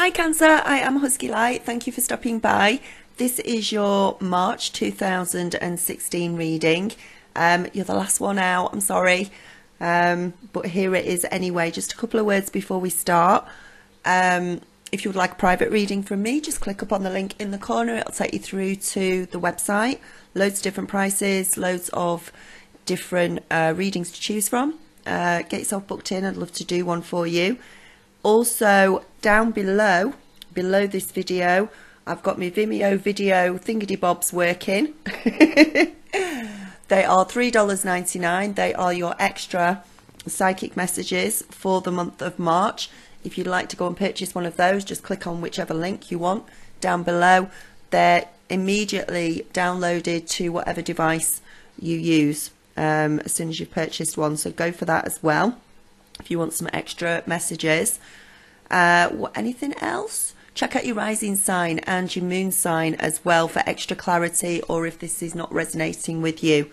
Hi Cancer, I am Husky Light. Thank you for stopping by. This is your March 2016 reading. You're the last one out, I'm sorry. But here it is anyway. Just a couple of words before we start. If you would like a private reading from me, just click up on the link in the corner. It'll take you through to the website. Loads of different prices, loads of different readings to choose from. Get yourself booked in. I'd love to do one for you. Also, down below this video, I've got my Vimeo video thingy-bobs working. They are $3.99. They are your extra psychic messages for the month of March. If you'd like to go and purchase one of those, just click on whichever link you want down below. They're immediately downloaded to whatever device you use as soon as you've purchased one. So go for that as well if you want some extra messages. Anything else? Check out your rising sign and your moon sign as well for extra clarity, or if this is not resonating with you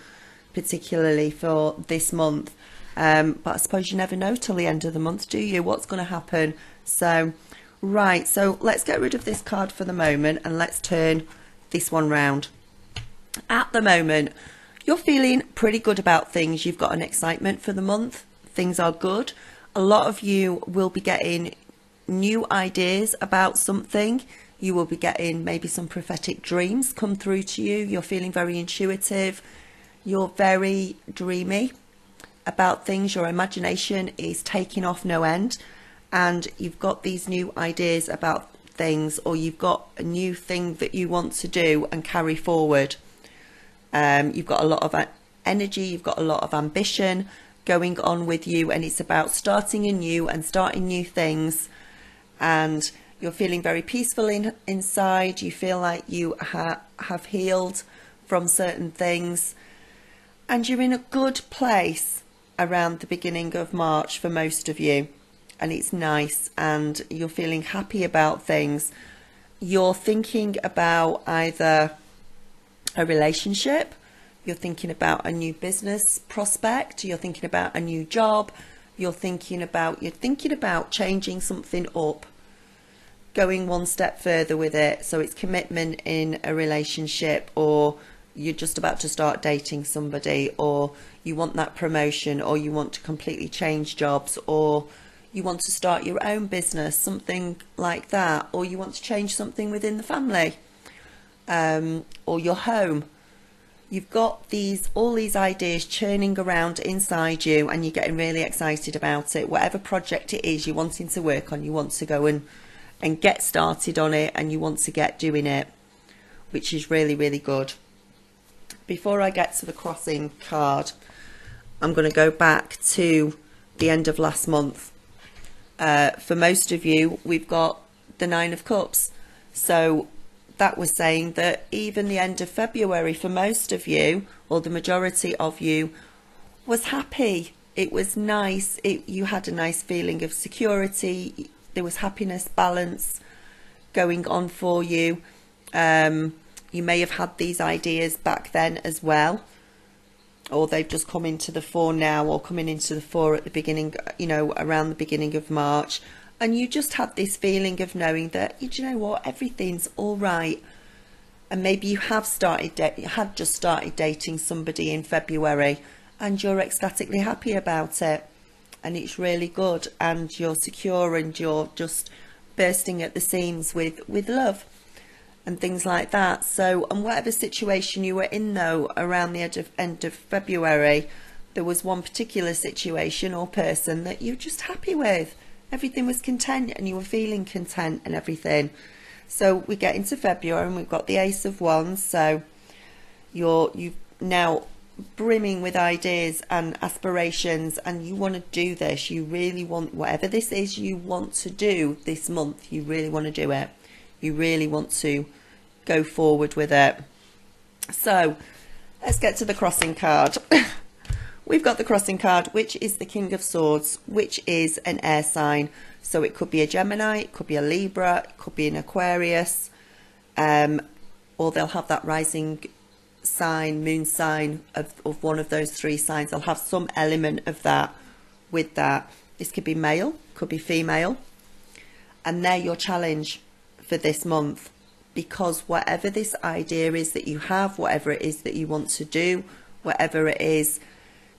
particularly for this month. But I suppose you never know till the end of the month, do you, what's going to happen? So right, so let's get rid of this card for the moment and let's turn this one round. At the moment, you're feeling pretty good about things. You've got an excitement for the month. Things are good. A lot of you will be getting new ideas about something. You will be getting maybe some prophetic dreams come through to you. You're feeling very intuitive. You're very dreamy about things. Your imagination is taking off no end, and you've got these new ideas about things, or you've got a new thing that you want to do and carry forward. You've got a lot of energy. You've got a lot of ambition going on with you, and it's about starting anew and starting new things. And you're feeling very peaceful inside. You feel like you have healed from certain things, and you're in a good place around the beginning of March for most of you, and it's nice, and you're feeling happy about things. You're thinking about either a relationship, you're thinking about a new business prospect, you're thinking about a new job, you're thinking about changing something up, going one step further with it. So it's commitment in a relationship, or you're just about to start dating somebody, or you want that promotion, or you want to completely change jobs, or you want to start your own business, something like that, or you want to change something within the family, or your home. You've got all these ideas churning around inside you, and you're getting really excited about it. Whatever project it is you're wanting to work on, you want to go and get started on it, and you want to get doing it, which is really, really good. Before I get to the crossing card, I'm going to go back to the end of last month. For most of you, we've got the 9 of Cups. So that was saying that even the end of February for most of you, or the majority of you, was happy. It was nice. You had a nice feeling of security. There was happiness, balance going on for you. You may have had these ideas back then as well, or they've just come into the fore now, or coming into the fore at the beginning, around the beginning of March. And you just had this feeling of knowing that, you know what, everything's all right. And maybe you had just started dating somebody in February, and you're ecstatically happy about it, and it's really good, and you're secure, and you're just bursting at the seams with love and things like that. So, and whatever situation you were in though around the end of February, there was one particular situation or person that you're just happy with. Everything was content, and you were feeling content and everything. So we get into February, and we've got the Ace of Wands. So you're now brimming with ideas and aspirations, and you want to do this. You really want, whatever this is you want to do this month, you really want to do it. You really want to go forward with it. So let's get to the crossing card. We've got the crossing card, which is the King of Swords, which is an air sign. So it could be a Gemini, it could be a Libra, it could be an Aquarius, or they'll have that rising sign, moon sign of one of those 3 signs. They'll have some element of that with that. This could be male, could be female. And they're your challenge for this month, because whatever this idea is that you have, whatever it is that you want to do, whatever it is,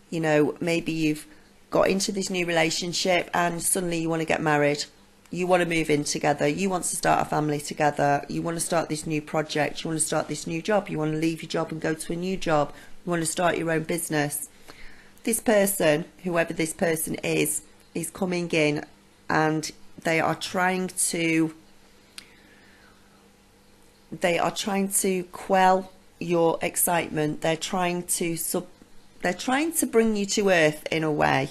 you know, maybe you've got into this new relationship and suddenly you want to get married, you want to move in together, you want to start a family together, you want to start this new project, you want to start this new job, you want to leave your job and go to a new job, you want to start your own business. This person, whoever this person is coming in, and they are trying to quell your excitement. They're trying to bring you to earth in a way.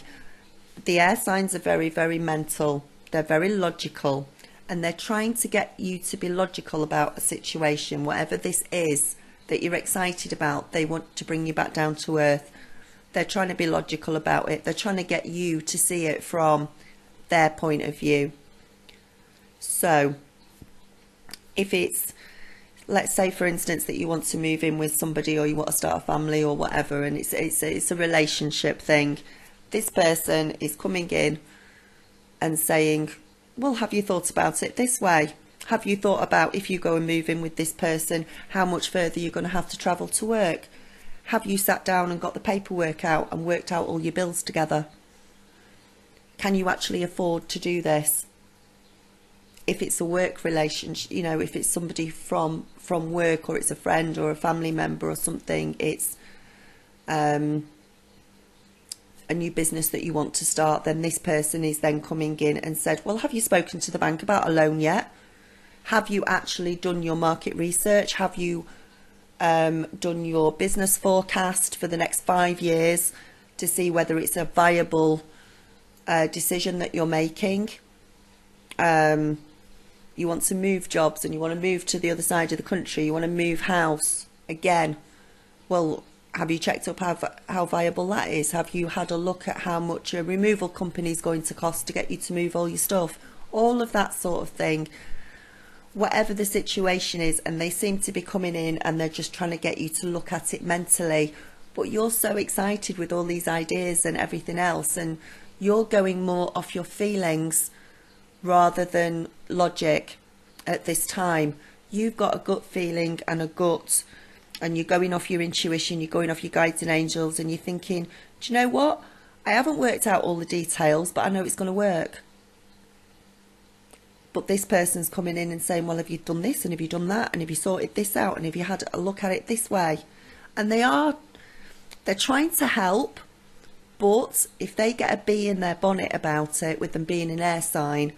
The air signs are very, very mental. They're very logical, and they're trying to get you to be logical about a situation, whatever this is that you're excited about. They want to bring you back down to earth. They're trying to be logical about it. They're trying to get you to see it from their point of view. So if it's, let's say for instance that you want to move in with somebody, or you want to start a family or whatever, and it's a relationship thing, this person is coming in and saying, well, have you thought about it this way? Have you thought about, if you go and move in with this person, how much further you're going to have to travel to work? Have you sat down and got the paperwork out and worked out all your bills together? Can you actually afford to do this? If it's a work relationship, you know, if it's somebody from work, or it's a friend or a family member or something, it's a new business that you want to start, then this person is then coming in and said, well, have you spoken to the bank about a loan yet? Have you actually done your market research? Have you done your business forecast for the next 5 years to see whether it's a viable decision that you're making? You want to move jobs and you want to move to the other side of the country, you want to move house again. Well, have you checked up how viable that is? Have you had a look at how much a removal company is going to cost to get you to move all your stuff? All of that sort of thing. Whatever the situation is, and they seem to be coming in and they're just trying to get you to look at it mentally, but you're so excited with all these ideas and everything else, and you're going more off your feelings rather than logic at this time. You've got a gut feeling and a gut, and you're going off your intuition, you're going off your guides and angels, and you're thinking, do you know what? I haven't worked out all the details, but I know it's going to work. But this person's coming in and saying, well, have you done this, and have you done that, and have you sorted this out, and have you had a look at it this way? And they're trying to help, but if they get a bee in their bonnet about it, with them being an air sign,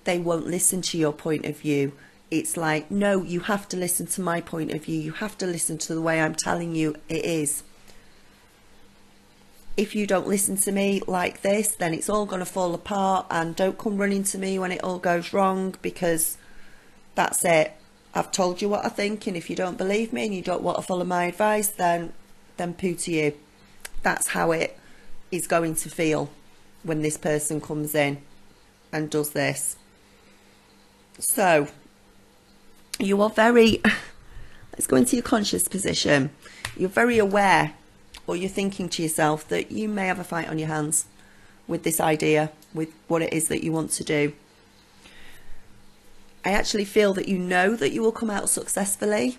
they won't listen to your point of view. It's like, no, you have to listen to my point of view. You have to listen to the way I'm telling you it is. If you don't listen to me like this, then it's all going to fall apart, and don't come running to me when it all goes wrong, because that's it. I've told you what I think, and if you don't believe me and you don't want to follow my advice, then poo to you. That's how it is going to feel when this person comes in and does this. So you are very, let's go into your conscious position. You're very aware, or you're thinking to yourself that you may have a fight on your hands with this idea, with what it is that you want to do. I actually feel that you know that you will come out successfully,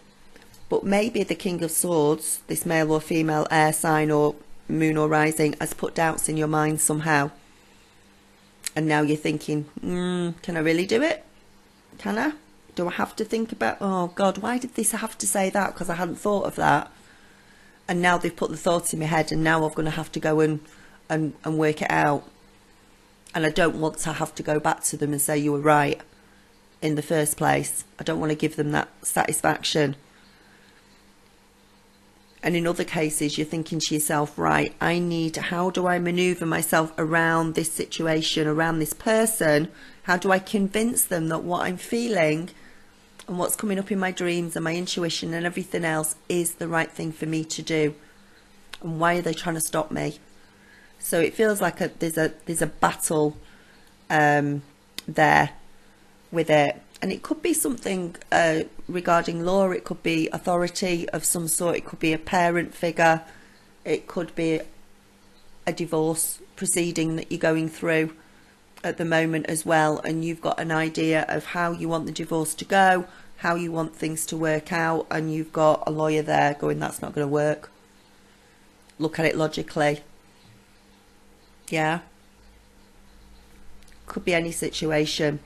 but maybe the King of Swords, this male or female air sign or moon or rising, has put doubts in your mind somehow. And now you're thinking, can I really do it? Can I? Do I have to think about, oh God, why did this have to say that? Because I hadn't thought of that. And now they've put the thoughts in my head, and now I'm going to have to go and work it out. And I don't want to have to go back to them and say you were right in the first place. I don't want to give them that satisfaction. And in other cases, you're thinking to yourself, right, how do I maneuver myself around this situation, around this person? How do I convince them that what I'm feeling and what's coming up in my dreams and my intuition and everything else is the right thing for me to do? And why are they trying to stop me? So it feels like there's a battle there with it. And it could be something regarding law, it could be authority of some sort, it could be a parent figure, it could be a divorce proceeding that you're going through. at the moment as well, and you've got an idea of how you want the divorce to go, how you want things to work out, and you've got a lawyer there going, that's not going to work. Look at it logically. Yeah. Could be any situation,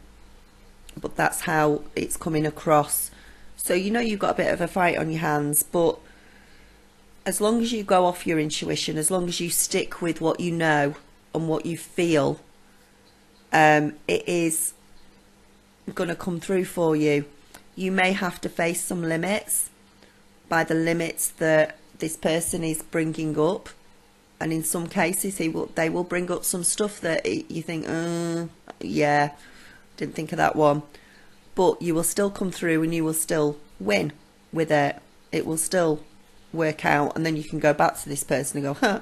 but that's how it's coming across. So you know you've got a bit of a fight on your hands, but as long as you go off your intuition, as long as you stick with what you know and what you feel, it is going to come through for you. You may have to face some limits by the limits that this person is bringing up, and in some cases they will bring up some stuff that you think, yeah, didn't think of that one, but you will still come through and you will still win with it. It will still work out, and then you can go back to this person and go, huh,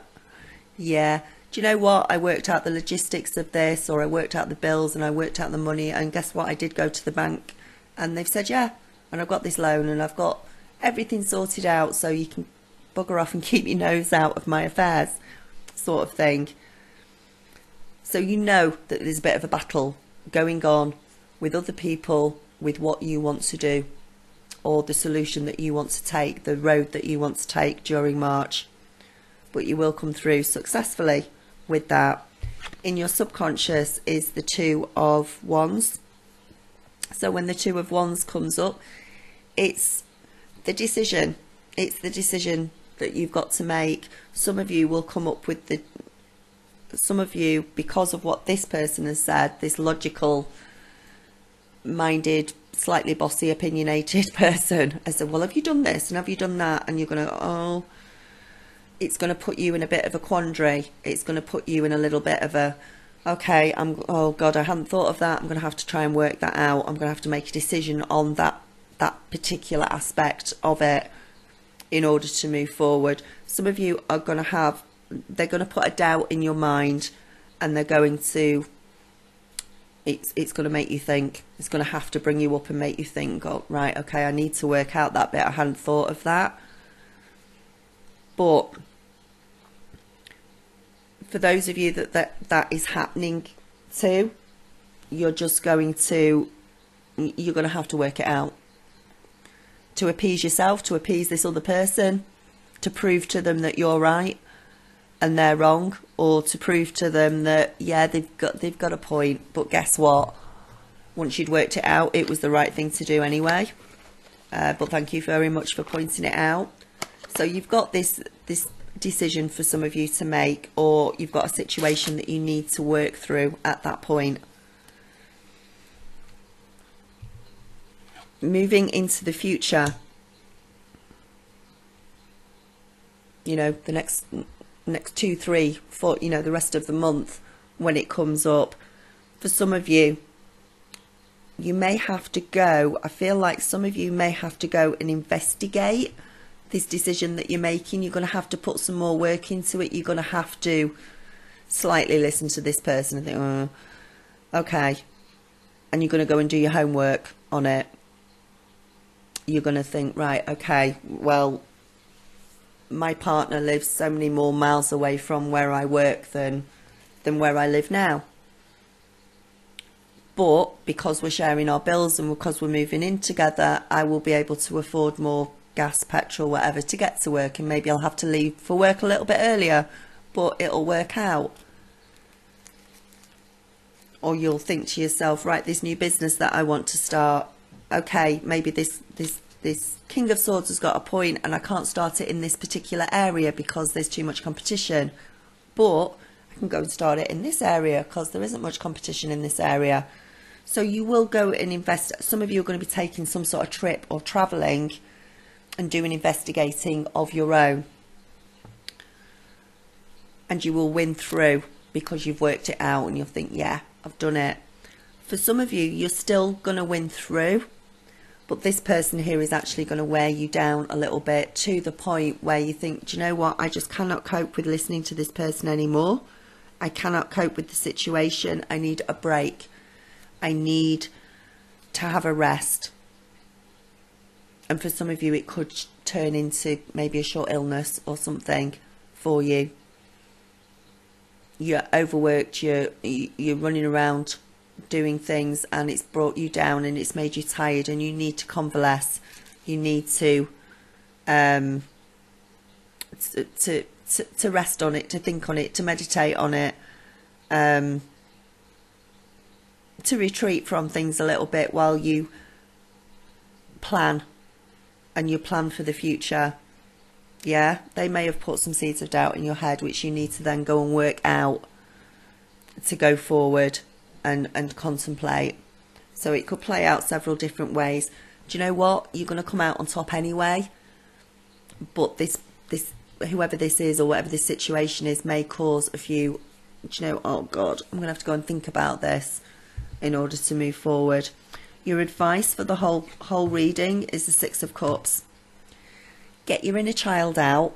yeah, do you know what, I worked out the logistics of this, or I worked out the bills and I worked out the money, and guess what, I did go to the bank and they've said yeah, and I've got this loan and I've got everything sorted out, so you can bugger off and keep your nose out of my affairs, sort of thing. So you know that there's a bit of a battle going on with other people, with what you want to do, or the solution that you want to take, the road that you want to take during March. But you will come through successfully with that. In your subconscious is the Two of Wands. So when the Two of Wands comes up, it's the decision. It's the decision that you've got to make. Some of you will come up with some of you, because of what this person has said, this logical minded, slightly bossy, opinionated person has said, well, have you done this and have you done that? And you're going to, oh, it's going to put you in a bit of a quandary. It's going to put you in a little bit of a, okay, oh God, I hadn't thought of that. I'm going to have to try and work that out. I'm going to have to make a decision on that particular aspect of it in order to move forward. Some of you are going to they're going to put a doubt in your mind, and they're going to, it's going to make you think. It's going to have to bring you up and make you think, oh, right, okay, I need to work out that bit. I hadn't thought of that. But for those of you that is happening to, you're going to have to work it out. To appease yourself, to appease this other person, to prove to them that you're right and they're wrong, or to prove to them that, yeah, they've got a point, but guess what? Once you'd worked it out, it was the right thing to do anyway. But thank you very much for pointing it out. So you've got this decision for some of you to make, or you've got a situation that you need to work through at that point. Moving into the future, you know, the next 2, 3, 4, you know, the rest of the month when it comes up, for some of you, you may have to go, I feel like some of you may have to go and investigate this decision that you're making. You're going to have to put some more work into it. You're going to have to slightly listen to this person and think, oh, okay. And you're going to go and do your homework on it. You're going to think, right, okay, well, my partner lives so many more miles away from where I work than where I live now. But because we're sharing our bills and because we're moving in together, I will be able to afford more gas, petrol, whatever, to get to work, and maybe I'll have to leave for work a little bit earlier, but it'll work out. Or you'll think to yourself, right, this new business that I want to start, okay, maybe this King of Swords has got a point and I can't start it in this particular area because there's too much competition, but I can go and start it in this area because there isn't much competition in this area. So you will go and invest. Some of you are going to be taking some sort of trip or travelling and doing investigating of your own, and you will win through because you've worked it out and you'll think, yeah, I've done it. For some of you, you're still going to win through, but this person here is actually going to wear you down a little bit, to the point where you think, do you know what, I just cannot cope with listening to this person anymore. I cannot cope with the situation. I need a break. I need to have a rest. And for some of you, it could turn into maybe a short illness or something for you. you're overworked, you're running around doing things, and it's brought you down and it's made you tired, and you need to convalesce. You need to rest on it, to think on it, to meditate on it, to retreat from things a little bit while you plan, and you plan for the future. Yeah, they may have put some seeds of doubt in your head, which you need to then go and work out to go forward and contemplate. So it could play out several different ways. Do you know what? You're going to come out on top anyway. But this whoever this is, or whatever this situation is, may cause a few, do you know, oh God, I'm going to have to go and think about this in order to move forward. Your advice for the whole reading is the Six of Cups. Get your inner child out,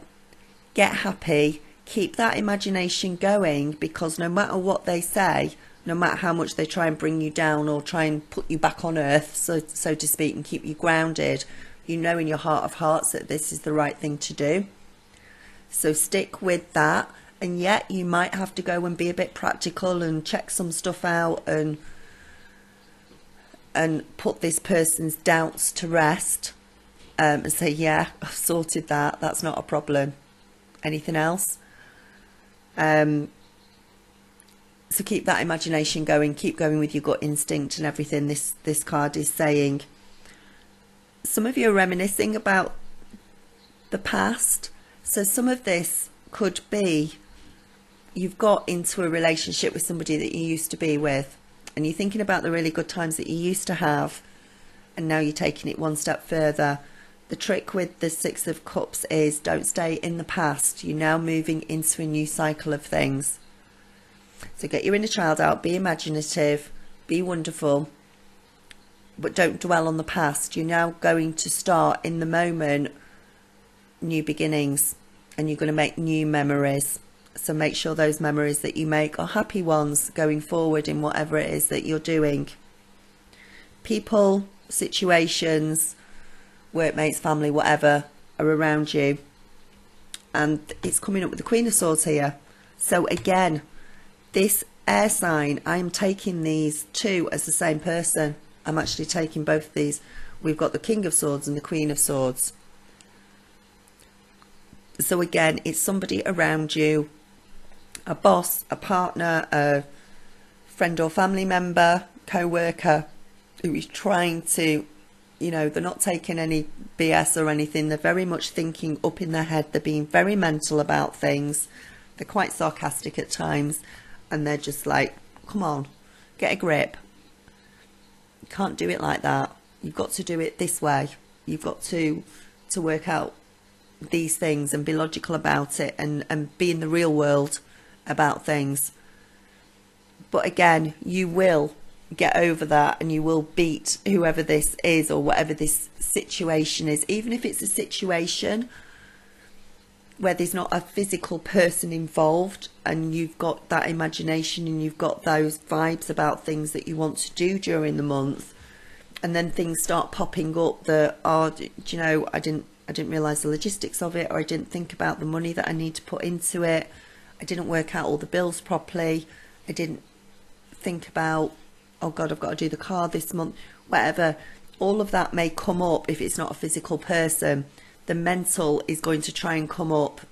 get happy, keep that imagination going, because no matter what they say, no matter how much they try and bring you down or try and put you back on earth, so to speak, and keep you grounded, you know in your heart of hearts that this is the right thing to do. So stick with that, and yet you might have to go and be a bit practical and check some stuff out and put this person's doubts to rest. And say, yeah, I've sorted that. That's not a problem. Anything else? So keep that imagination going. Keep going with your gut instinct and everything. This card is saying. Some of you are reminiscing about the past. So some of this could be you've got into a relationship with somebody that you used to be with, and you're thinking about the really good times that you used to have, and now you're taking it one step further. The trick with the Six of Cups is don't stay in the past. You're now moving into a new cycle of things. So get your inner child out, be imaginative, be wonderful, but don't dwell on the past. You're now going to start in the moment, new beginnings, and you're going to make new memories. So make sure those memories that you make are happy ones going forward in whatever it is that you're doing. People, situations, workmates, family, whatever are around you, and it's coming up with the Queen of Swords here. So again, this air sign, I'm taking these two as the same person. I'm actually taking both of these. We've got the King of Swords and the Queen of Swords. So again, it's somebody around you, a boss, a partner, a friend or family member, co-worker, who is trying to, you know, they're not taking any BS or anything. They're very much thinking up in their head. They're being very mental about things. They're quite sarcastic at times. And they're just like, come on, get a grip. You can't do it like that. You've got to do it this way. You've got to work out these things and be logical about it, and be in the real world about things. But again, you will get over that, and you will beat whoever this is or whatever this situation is. Even if it's a situation where there's not a physical person involved, and you've got that imagination and you've got those vibes about things that you want to do during the month, and then things start popping up that are, do you know, I didn't realise the logistics of it, or I didn't think about the money that I need to put into it, I didn't work out all the bills properly, I didn't think about, oh God, I've got to do the car this month, whatever. All of that may come up. If it's not a physical person, the mental is going to try and come up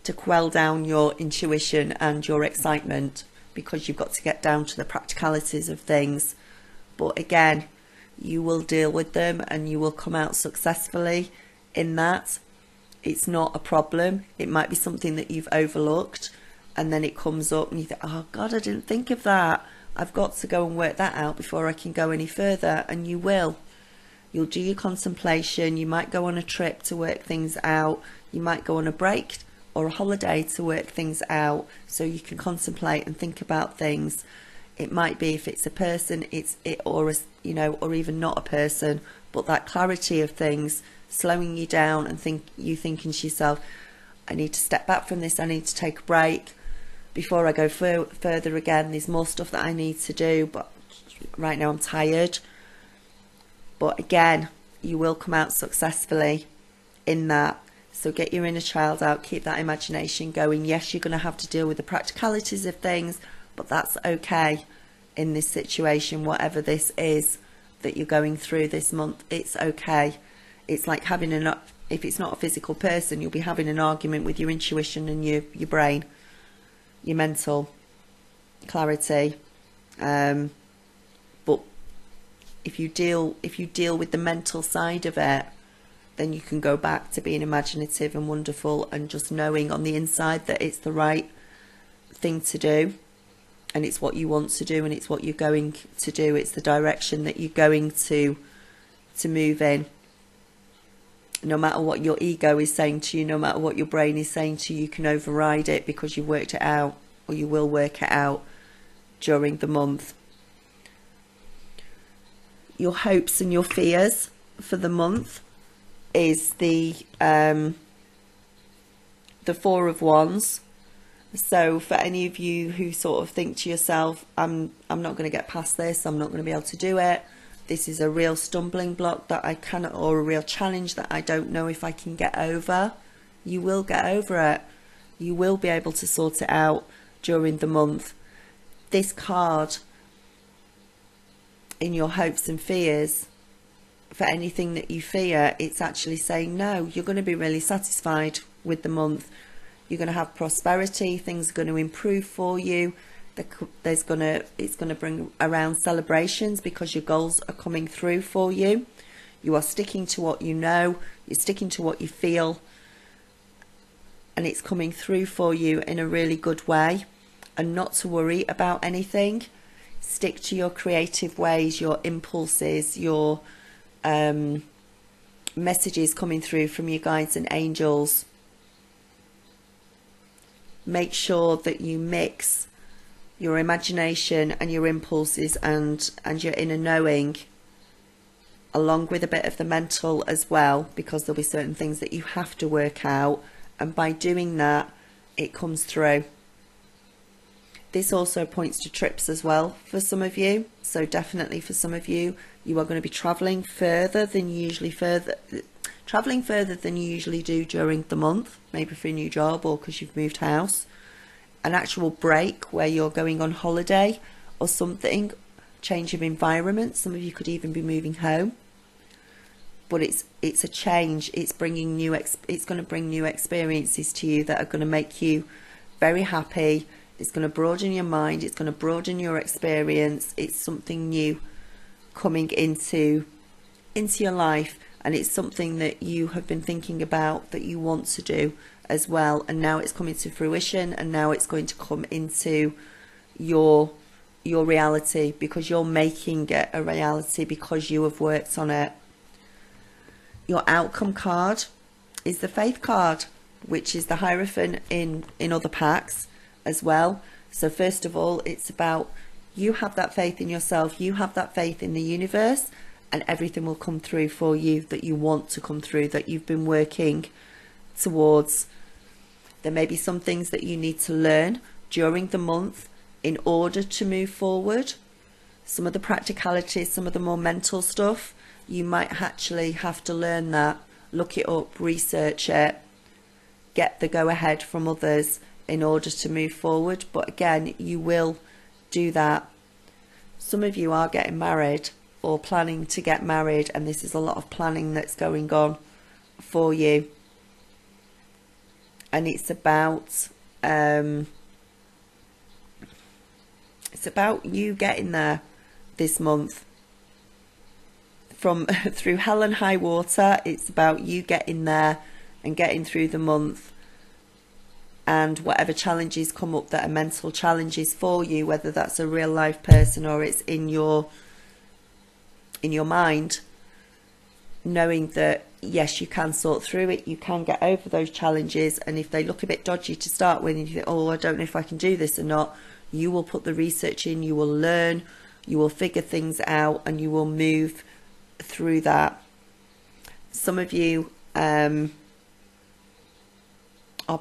to quell down your intuition and your excitement, because you've got to get down to the practicalities of things. But again, you will deal with them and you will come out successfully in that. It's not a problem. It might be something that you've overlooked, and then it comes up and you think, oh God, I didn't think of that. I've got to go and work that out before I can go any further. And you will. You'll do your contemplation. You might go on a trip to work things out. You might go on a break or a holiday to work things out, so you can contemplate and think about things. It might be, if it's a person, or a, you know, or even not a person, but that clarity of things slowing you down and thinking to yourself, I need to step back from this. I need to take a break before I go further again. There's more stuff that I need to do, but right now I'm tired. But again, you will come out successfully in that. So get your inner child out, keep that imagination going. Yes, you're going to have to deal with the practicalities of things, but that's okay in this situation, whatever this is that you're going through this month, it's okay. It's like having if it's not a physical person, you'll be having an argument with your intuition and your brain, your mental clarity. But if you deal with the mental side of it, then you can go back to being imaginative and wonderful and just knowing on the inside that it's the right thing to do, and it's what you want to do, and it's what you're going to do. It's the direction that you're going to move in. No matter what your ego is saying to you, no matter what your brain is saying to you, you can override it because you've worked it out, or you will work it out during the month. Your hopes and your fears for the month is the Four of Wands. So for any of you who sort of think to yourself, I'm not going to get past this, I'm not going to be able to do it, this is a real stumbling block that I cannot, or a real challenge that I don't know if I can get over, you will get over it. You will be able to sort it out during the month. This card in your hopes and fears, for anything that you fear, it's actually saying no, you're going to be really satisfied with the month. You're going to have prosperity, things are going to improve for you. It's going to bring around celebrations because your goals are coming through for you. You are sticking to what you know, you're sticking to what you feel, and it's coming through for you in a really good way. And not to worry about anything. Stick to your creative ways, your impulses, your messages coming through from your guides and angels. Make sure that you mix your imagination and your impulses and your inner knowing, along with a bit of the mental as well, because there'll be certain things that you have to work out, and by doing that, it comes through. This also points to trips as well for some of you. So definitely for some of you, you are going to be traveling further than you usually do during the month, maybe for a new job or because you've moved house. An actual break where you're going on holiday or something, change of environment. Some of you could even be moving home. But it's a change. It's bringing it's going to bring new experiences to you that are going to make you very happy. It's going to broaden your mind. It's going to broaden your experience. It's something new coming into your life, and it's something that you have been thinking about that you want to do as well, and now it's coming to fruition, and now it's going to come into your reality, because you're making it a reality because you have worked on it. Your outcome card is the Faith card, which is the Hierophant in other packs as well. So first of all, it's about you have that faith in yourself, you have that faith in the universe, and everything will come through for you that you want to come through, that you've been working towards. There may be some things that you need to learn during the month in order to move forward. Some of the practicalities, some of the more mental stuff, you might actually have to learn that, look it up, research it, get the go-ahead from others in order to move forward. But again, you will do that. Some of you are getting married or planning to get married, and this is a lot of planning that's going on for you. And it's about you getting there this month. From through hell and high water, it's about you getting there and getting through the month. And whatever challenges come up that are mental challenges for you, whether that's a real life person or it's in your mind, knowing that yes, you can sort through it, you can get over those challenges, and if they look a bit dodgy to start with and you think, oh, I don't know if I can do this or not, you will put the research in, you will learn, you will figure things out, and you will move through that. Some of you are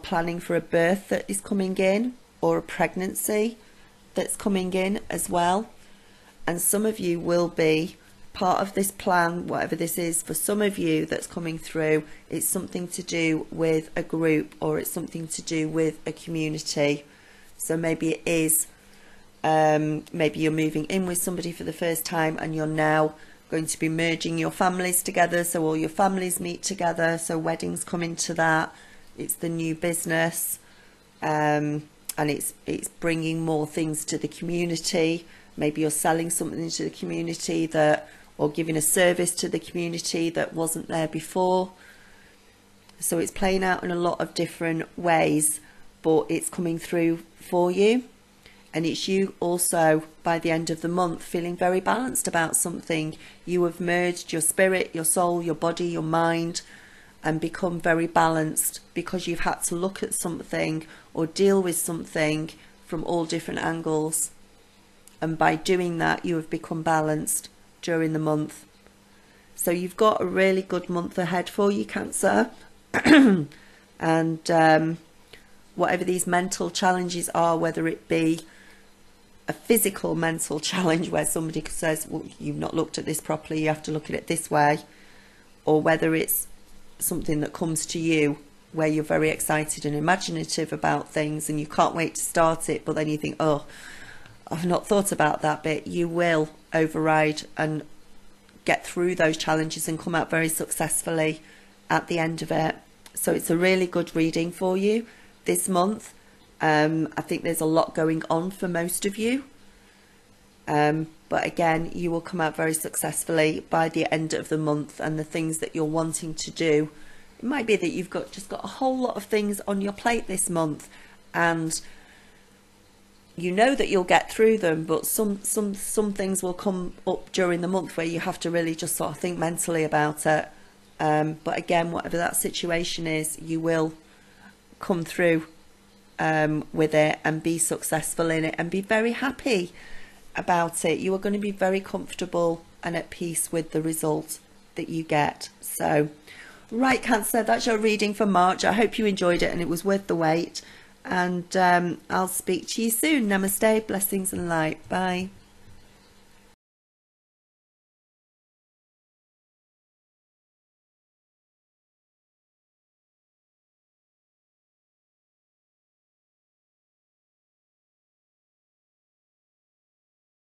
planning for a birth that is coming in, or a pregnancy that's coming in as well, and some of you will be part of this plan, whatever this is for some of you that's coming through, it's something to do with a group, or it's something to do with a community. So maybe it is, maybe you're moving in with somebody for the first time and you're now going to be merging your families together, so all your families meet together, so weddings come into that. It's the new business, and it's bringing more things to the community. Maybe you're selling something to the community or giving a service to the community that wasn't there before. So it's playing out in a lot of different ways, but it's coming through for you. And it's you also, by the end of the month, feeling very balanced about something. You have merged your spirit, your soul, your body, your mind, and become very balanced because you've had to look at something or deal with something from all different angles. And by doing that, you have become balanced during the month. So you've got a really good month ahead for you, Cancer. And whatever these mental challenges are, whether it be a physical mental challenge where somebody says, well, you've not looked at this properly, you have to look at it this way, or whether it's something that comes to you where you're very excited and imaginative about things and you can't wait to start it, but then you think, oh, I've not thought about that bit. You will override and get through those challenges and come out very successfully at the end of it. So it's a really good reading for you this month. I think there's a lot going on for most of you. But again, you will come out very successfully by the end of the month, and the things that you're wanting to do. It might be that you've just got a whole lot of things on your plate this month, and you know that you'll get through them, but some things will come up during the month where you have to really just sort of think mentally about it. But again, whatever that situation is, you will come through with it and be successful in it and be very happy about it. You are going to be very comfortable and at peace with the result that you get. So, right, Cancer, that's your reading for March. I hope you enjoyed it and it was worth the wait. And I'll speak to you soon. Namaste, blessings and light. Bye.